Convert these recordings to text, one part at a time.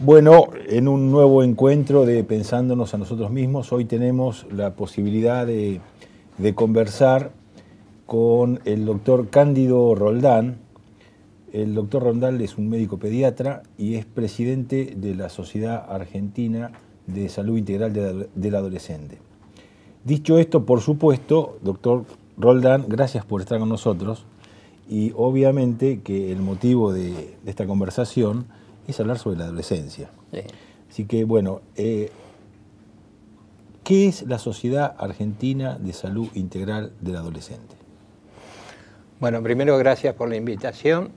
Bueno, en un nuevo encuentro de Pensándonos a nosotros mismos, hoy tenemos la posibilidad de conversar con el doctor Cándido Roldán. El doctor Roldán es un médico pediatra y es presidente de la Sociedad Argentina de Salud Integral del Adolescente. Dicho esto, por supuesto, doctor Roldán, gracias por estar con nosotros y obviamente que el motivo de esta conversación es hablar sobre la adolescencia. Sí. Así que, bueno, ¿qué es la Sociedad Argentina de Salud Integral del Adolescente? Bueno, primero gracias por la invitación.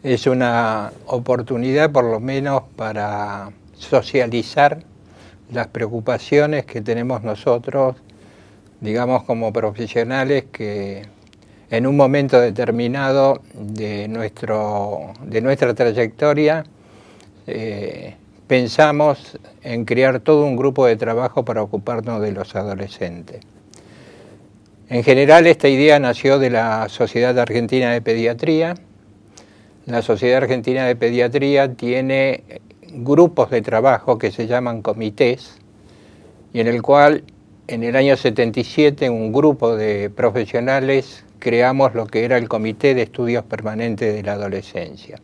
Es una oportunidad, por lo menos, para socializar las preocupaciones que tenemos nosotros, digamos, como profesionales que en un momento determinado de nuestra trayectoria pensamos en crear todo un grupo de trabajo para ocuparnos de los adolescentes. En general, esta idea nació de la Sociedad Argentina de Pediatría. La Sociedad Argentina de Pediatría tiene grupos de trabajo que se llaman comités, y en el cual en el año 77 un grupo de profesionales creamos lo que era el Comité de Estudios Permanentes de la Adolescencia.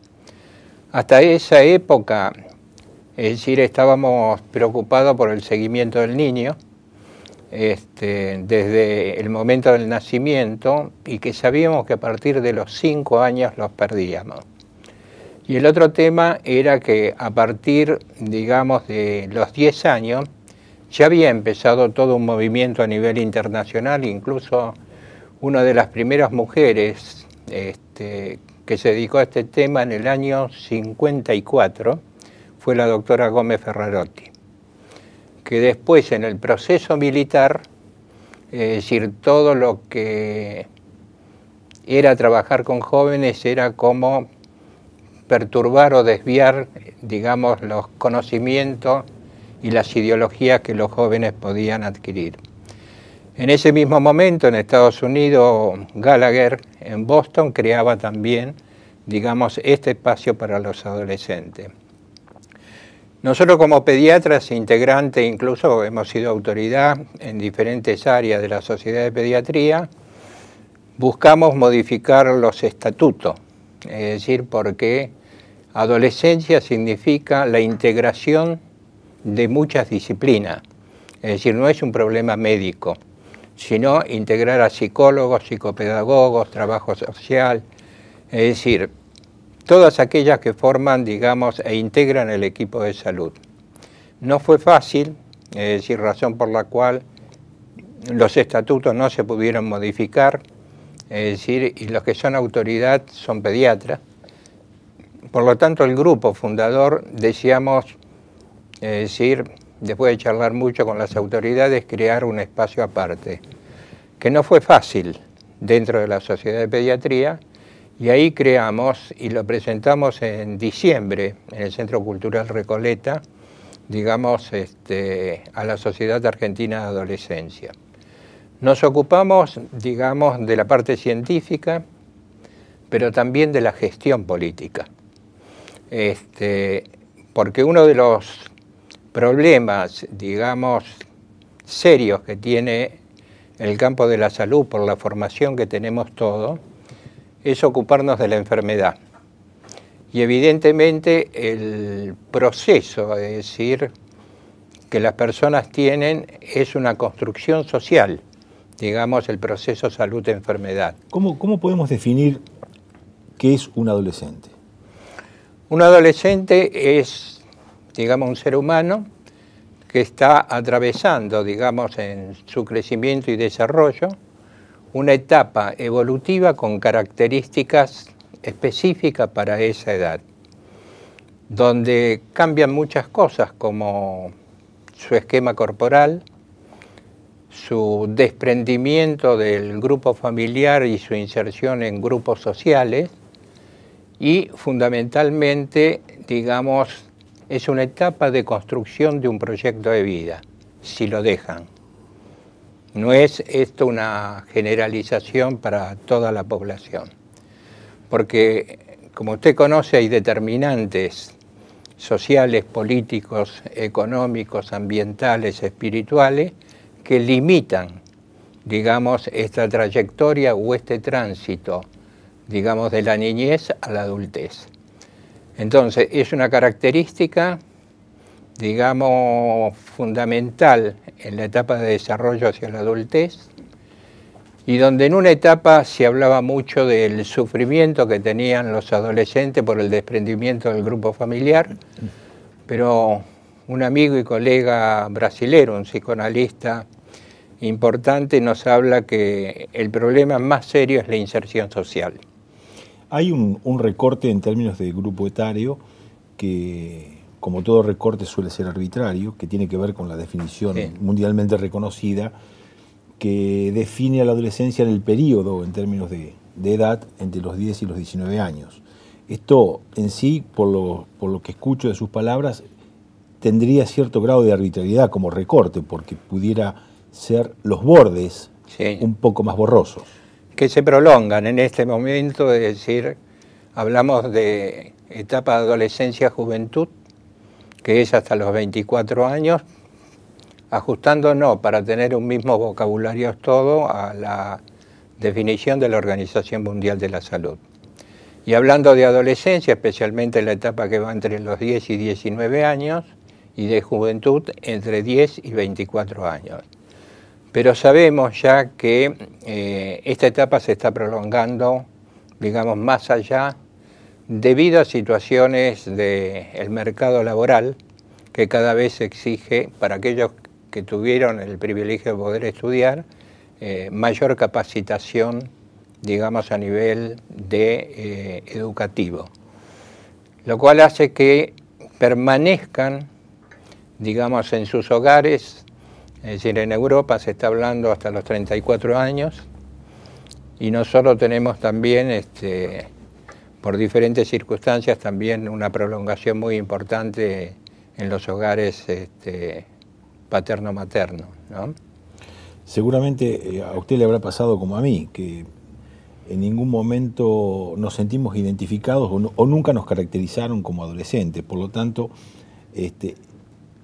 Hasta esa época, es decir, estábamos preocupados por el seguimiento del niño, desde el momento del nacimiento, y que sabíamos que a partir de los 5 años los perdíamos. Y el otro tema era que a partir, digamos, de los 10 años, ya había empezado todo un movimiento a nivel internacional, incluso una de las primeras mujeres que se dedicó a este tema en el año 54 fue la doctora Gómez Ferrarotti, que después en el proceso militar, es decir, todo lo que era trabajar con jóvenes era como perturbar o desviar, digamos, los conocimientos y las ideologías que los jóvenes podían adquirir. En ese mismo momento, en Estados Unidos, Gallagher, en Boston, creaba también, digamos, este espacio para los adolescentes. Nosotros como pediatras integrantes, incluso hemos sido autoridad en diferentes áreas de la Sociedad de Pediatría, buscamos modificar los estatutos, es decir, porque adolescencia significa la integración de muchas disciplinas, es decir, no es un problema médico, sino integrar a psicólogos, psicopedagogos, trabajo social, es decir, todas aquellas que forman, digamos, e integran el equipo de salud. No fue fácil, es decir, razón por la cual los estatutos no se pudieron modificar, es decir, y los que son autoridad son pediatras. Por lo tanto, el grupo fundador deseamos, es decir, después de charlar mucho con las autoridades, crear un espacio aparte, que no fue fácil dentro de la Sociedad de Pediatría, y ahí creamos y lo presentamos en diciembre en el Centro Cultural Recoleta, digamos, a la Sociedad Argentina de Adolescencia. Nos ocupamos, digamos, de la parte científica, pero también de la gestión política. Porque uno de los problemas, digamos, serios que tiene el campo de la salud por la formación que tenemos todos, es ocuparnos de la enfermedad. Y evidentemente el proceso, es decir, que las personas tienen, es una construcción social, digamos, el proceso salud-enfermedad. ¿Cómo podemos definir qué es un adolescente? Un adolescente es, digamos, un ser humano que está atravesando, digamos, en su crecimiento y desarrollo, una etapa evolutiva con características específicas para esa edad, donde cambian muchas cosas como su esquema corporal, su desprendimiento del grupo familiar y su inserción en grupos sociales, y fundamentalmente, digamos, es una etapa de construcción de un proyecto de vida, si lo dejan. No es esto una generalización para toda la población, porque, como usted conoce, hay determinantes sociales, políticos, económicos, ambientales, espirituales, que limitan, digamos, esta trayectoria o este tránsito, digamos, de la niñez a la adultez. Entonces, es una característica, digamos, fundamental en la etapa de desarrollo hacia la adultez, y donde en una etapa se hablaba mucho del sufrimiento que tenían los adolescentes por el desprendimiento del grupo familiar, pero un amigo y colega brasilero, un psicoanalista importante, nos habla que el problema más serio es la inserción social. Hay un recorte en términos de grupo etario que, como todo recorte, suele ser arbitrario, que tiene que ver con la definición mundialmente reconocida que define a la adolescencia en el periodo, en términos de edad, entre los 10 y los 19 años. Esto en sí, por lo que escucho de sus palabras, tendría cierto grado de arbitrariedad como recorte, porque pudiera ser los bordes un poco más borrosos. Que se prolongan en este momento, es decir, hablamos de etapa de adolescencia-juventud, que es hasta los 24 años, ajustándonos para tener un mismo vocabulario todo a la definición de la Organización Mundial de la Salud. Y hablando de adolescencia, especialmente la etapa que va entre los 10 y 19 años, y de juventud entre 10 y 24 años. Pero sabemos ya que esta etapa se está prolongando, digamos, más allá, debido a situaciones del mercado laboral que cada vez exige, para aquellos que tuvieron el privilegio de poder estudiar, mayor capacitación, digamos, a nivel de educativo. Lo cual hace que permanezcan, digamos, en sus hogares. Es decir, en Europa se está hablando hasta los 34 años, y nosotros tenemos también, por diferentes circunstancias, también una prolongación muy importante en los hogares paterno-materno, ¿no? Seguramente a usted le habrá pasado como a mí, que en ningún momento nos sentimos identificados o nunca nos caracterizaron como adolescentes. Por lo tanto,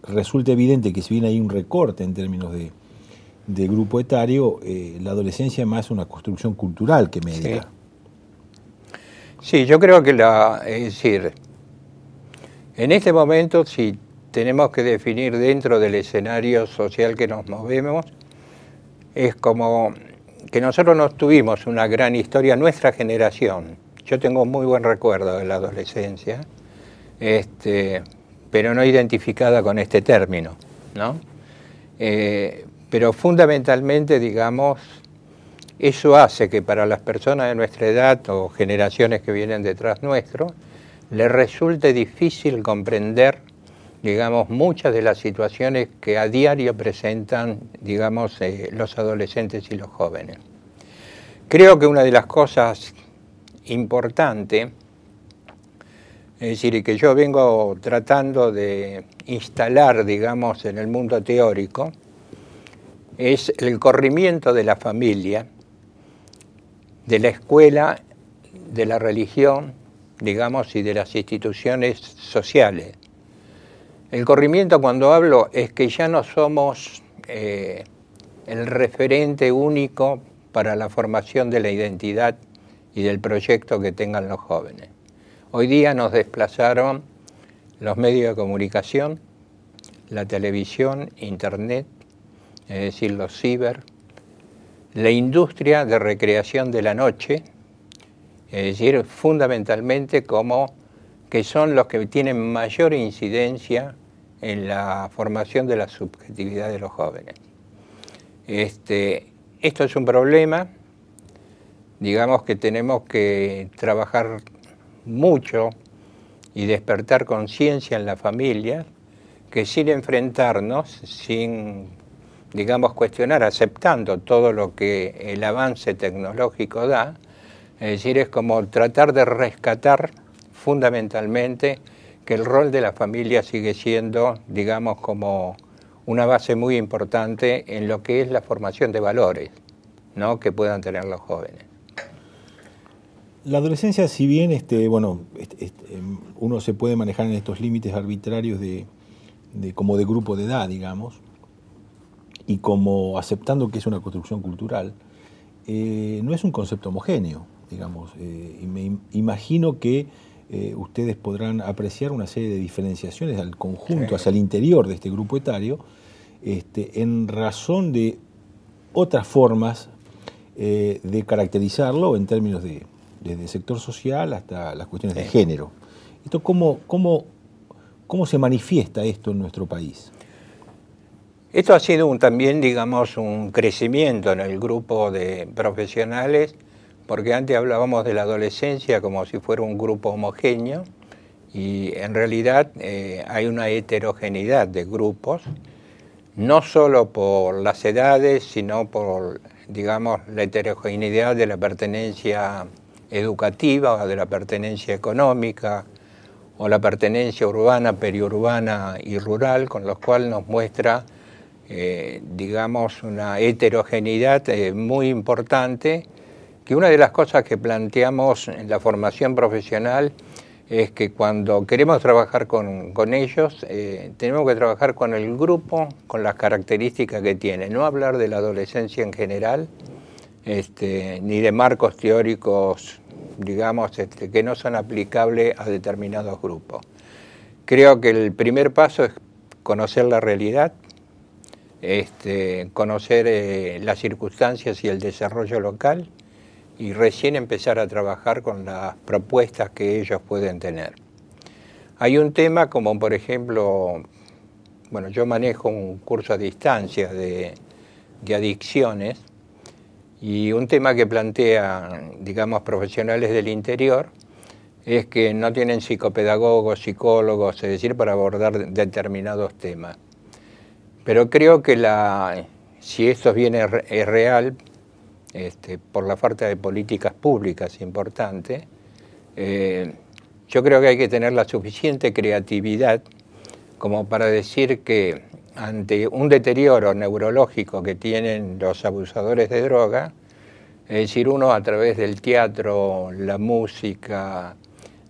resulta evidente que si bien hay un recorte en términos de grupo etario, la adolescencia es más una construcción cultural que médica. Sí, yo creo que es decir, en este momento, si tenemos que definir dentro del escenario social que nos movemos, es como que nosotros no tuvimos una gran historia, nuestra generación. Yo tengo muy buen recuerdo de la adolescencia, pero no identificada con este término, ¿no? Pero fundamentalmente, digamos, eso hace que para las personas de nuestra edad o generaciones que vienen detrás nuestro, les resulte difícil comprender, digamos, muchas de las situaciones que a diario presentan, digamos, los adolescentes y los jóvenes. Creo que una de las cosas importantes, es decir, y que yo vengo tratando de instalar, digamos, en el mundo teórico, es el corrimiento de la familia, de la escuela, de la religión, digamos, y de las instituciones sociales. El corrimiento, cuando hablo, es que ya no somos el referente único para la formación de la identidad y del proyecto que tengan los jóvenes. Hoy día nos desplazaron los medios de comunicación, la televisión, internet, es decir, los ciber, la industria de recreación de la noche, es decir, fundamentalmente como que son los que tienen mayor incidencia en la formación de la subjetividad de los jóvenes. Esto es un problema, digamos, que tenemos que trabajar mucho y despertar conciencia en la familia, que sin enfrentarnos, sin, digamos, cuestionar, aceptando todo lo que el avance tecnológico da, es decir, es como tratar de rescatar fundamentalmente que el rol de la familia sigue siendo, digamos, como una base muy importante en lo que es la formación de valores, ¿no?, que puedan tener los jóvenes. La adolescencia, si bien uno se puede manejar en estos límites arbitrarios como de grupo de edad, digamos, y como aceptando que es una construcción cultural, no es un concepto homogéneo, digamos. Y me imagino que ustedes podrán apreciar una serie de diferenciaciones al conjunto, Sí. hacia el interior de este grupo etario, en razón de otras formas de caracterizarlo en términos desde el sector social hasta las cuestiones de género. Esto, ¿cómo se manifiesta esto en nuestro país? Esto ha sido también, digamos, un crecimiento en el grupo de profesionales, porque antes hablábamos de la adolescencia como si fuera un grupo homogéneo, y en realidad hay una heterogeneidad de grupos, no solo por las edades, sino por, digamos, la heterogeneidad de la pertenencia educativa, o de la pertenencia económica, o la pertenencia urbana, periurbana y rural, con lo cual nos muestra, digamos, una heterogeneidad muy importante, que una de las cosas que planteamos en la formación profesional es que cuando queremos trabajar con ellos, tenemos que trabajar con el grupo, con las características que tiene, no hablar de la adolescencia en general, ni de marcos teóricos, digamos, que no son aplicables a determinados grupos. Creo que el primer paso es conocer la realidad, conocer las circunstancias y el desarrollo local, y recién empezar a trabajar con las propuestas que ellos pueden tener. Hay un tema como, por ejemplo, bueno, yo manejo un curso a distancia de adicciones, y un tema que plantean, digamos, profesionales del interior es que no tienen psicopedagogos, psicólogos, es decir, para abordar determinados temas. Pero creo que si esto es real, por la falta de políticas públicas importante, yo creo que hay que tener la suficiente creatividad como para decir que ante un deterioro neurológico que tienen los abusadores de droga, es decir, uno a través del teatro, la música,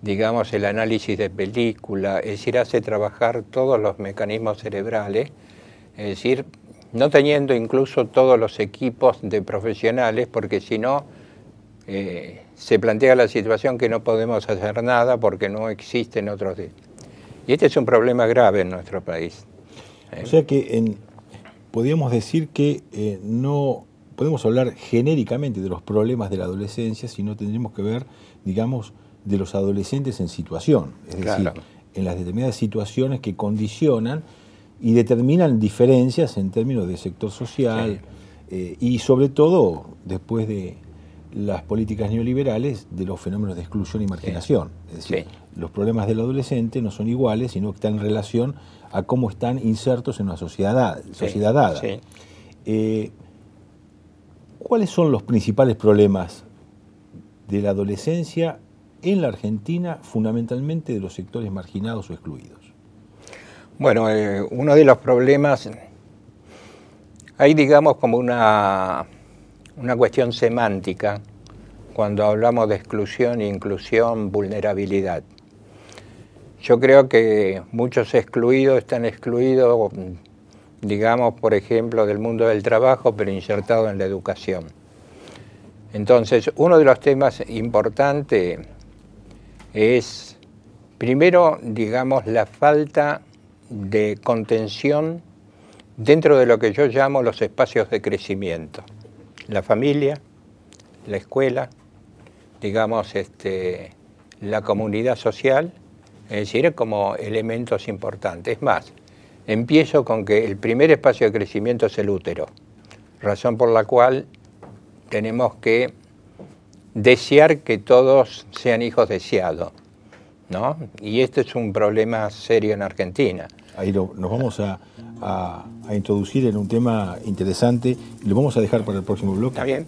digamos, el análisis de película, es decir, hace trabajar todos los mecanismos cerebrales, es decir, no teniendo incluso todos los equipos de profesionales, porque si no, se plantea la situación que no podemos hacer nada porque no existen otros. Y este es un problema grave en nuestro país. O sea que podríamos decir que no podemos hablar genéricamente de los problemas de la adolescencia, sino tendremos que ver, digamos, de los adolescentes en situación, es decir, en las determinadas situaciones que condicionan y determinan diferencias en términos de sector social, y sobre todo, después de las políticas neoliberales, de los fenómenos de exclusión y marginación. Es decir, los problemas del adolescente no son iguales, sino que están en relación a cómo están insertos en una sociedad dada. ¿Cuáles son los principales problemas de la adolescencia en la Argentina, fundamentalmente de los sectores marginados o excluidos? Bueno, uno de los problemas, hay, digamos, como una cuestión semántica cuando hablamos de exclusión, inclusión, vulnerabilidad. Yo creo que muchos excluidos están excluidos, digamos, por ejemplo, del mundo del trabajo, pero insertados en la educación. Entonces, uno de los temas importantes es, primero, digamos, la falta de contención dentro de lo que yo llamo los espacios de crecimiento. La familia, la escuela, digamos, la comunidad social, es decir, como elementos importantes. Es más, empiezo con que el primer espacio de crecimiento es el útero, razón por la cual tenemos que desear que todos sean hijos deseados, ¿no? Y este es un problema serio en Argentina. Ahí nos vamos a introducir en un tema interesante y lo vamos a dejar para el próximo bloque. ¿Está bien?